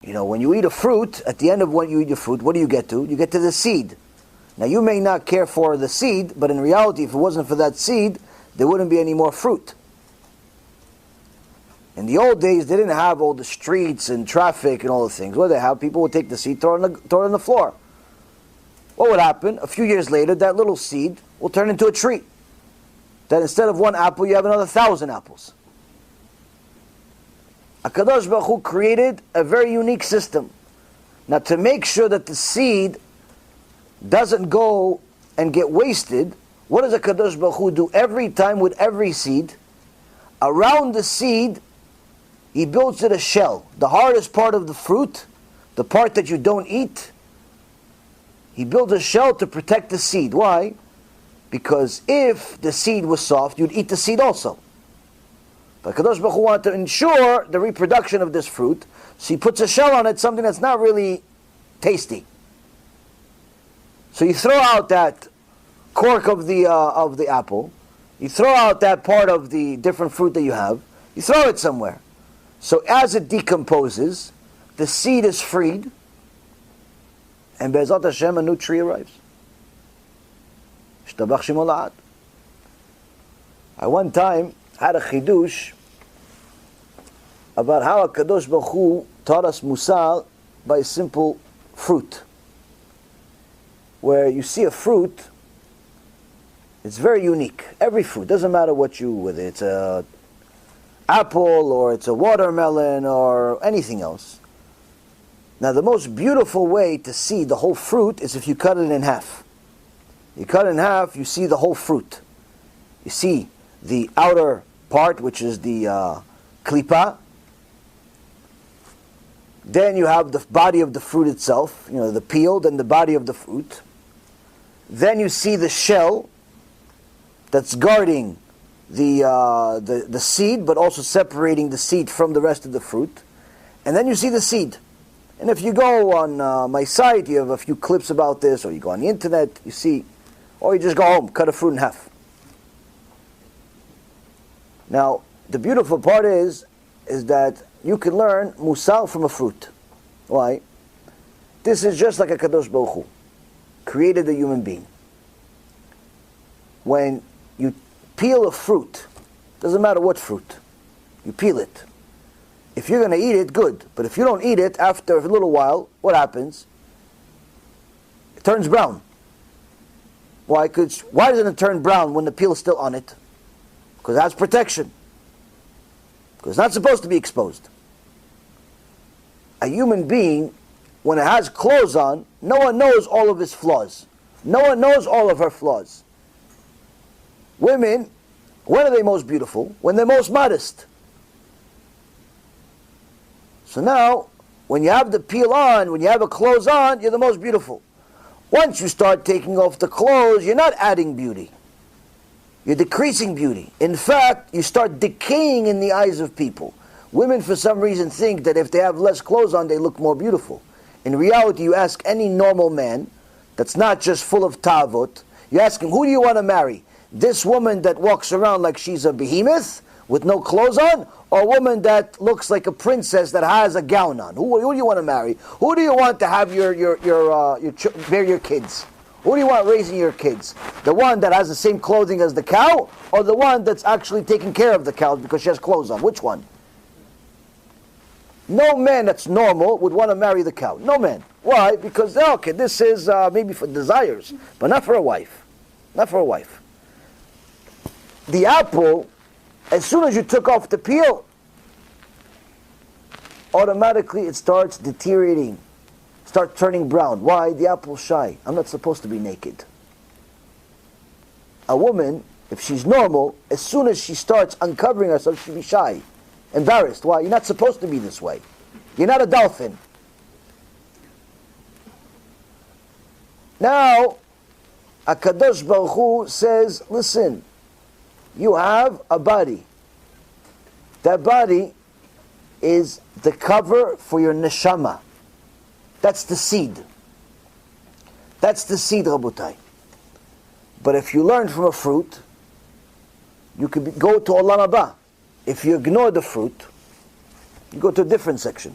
when you eat a fruit, at the end of when you eat the fruit, what do you get to? You get to the seed. Now you may not care for the seed, but in reality, if it wasn't for that seed, there wouldn't be any more fruit. In the old days, they didn't have all the streets and traffic and all the things. What did they have? People would take the seed, throw it on the floor. What would happen? A few years later, that little seed will turn into a tree. That instead of one apple, you have another 1,000 apples. HaKadosh Baruch Hu created a very unique system. Now, to make sure that the seed doesn't go and get wasted, what does HaKadosh Baruch Hu do every time with every seed? Around the seed, He builds it a shell. The hardest part of the fruit, the part that you don't eat, He builds a shell to protect the seed. Why? Because if the seed was soft, you'd eat the seed also. But Kadosh Baruch Hu wanted to ensure the reproduction of this fruit, so He puts a shell on it, something that's not really tasty. So you throw out that cork of the apple, you throw out that part of the different fruit that you have, you throw it somewhere. So as it decomposes, the seed is freed, and Be'ezrat Hashem, a new tree arrives. Shtabach Shemo La'ad. I one time had a chidush about how HaKadosh Baruch Hu taught us Musar by a simple fruit. Where you see a fruit, it's very unique. Every fruit, doesn't matter whether it's a apple or it's a watermelon or anything else. Now the most beautiful way to see the whole fruit is if you cut it in half. You cut it in half, you see the whole fruit. You see the outer part, which is the klipa. Then you have the body of the fruit itself, the peel, then the body of the fruit. Then you see the shell that's guarding the seed, but also separating the seed from the rest of the fruit. And then you see the seed. And if you go on my site, you have a few clips about this, or you go on the internet, you see, or you just go home, cut a fruit in half. Now, the beautiful part is that you can learn musar from a fruit. Why? This is just like a Kadosh Baruch Hu created a human being. When you peel a fruit, doesn't matter what fruit, you peel it. If you're going to eat it, good. But if you don't eat it, after a little while, what happens? It turns brown. Why? Why doesn't it turn brown when the peel is still on it? Because that's protection. Because it's not supposed to be exposed. A human being, when it has clothes on, no one knows all of his flaws. No one knows all of her flaws. Women, when are they most beautiful? When they're most modest. So now, when you have the peel on, when you have the clothes on, you're the most beautiful. Once you start taking off the clothes, you're not adding beauty. You're decreasing beauty. In fact, you start decaying in the eyes of people. Women, for some reason, think that if they have less clothes on, they look more beautiful. In reality, you ask any normal man that's not just full of tavot, you ask him, who do you want to marry? This woman that walks around like she's a behemoth with no clothes on, or a woman that looks like a princess that has a gown on? Who do you want to marry? Who do you want to have bear your kids? Who do you want raising your kids? The one that has the same clothing as the cow, or the one that's actually taking care of the cow because she has clothes on? Which one? No man that's normal would want to marry the cow. No man. Why? Because, okay, this is maybe for desires, but not for a wife. Not for a wife. The apple, as soon as you took off the peel, automatically it starts deteriorating, starts turning brown. Why? The apple's shy. I'm not supposed to be naked. A woman, if she's normal, as soon as she starts uncovering herself, she'll be shy, embarrassed. Why? You're not supposed to be this way. You're not a dolphin. Now, HaKadosh Baruch Hu says, listen, you have a body. That body is the cover for your neshama. That's the seed. That's the seed, Rabotai. But if you learn from a fruit, you could go to Olam HaBa. If you ignore the fruit, you go to a different section.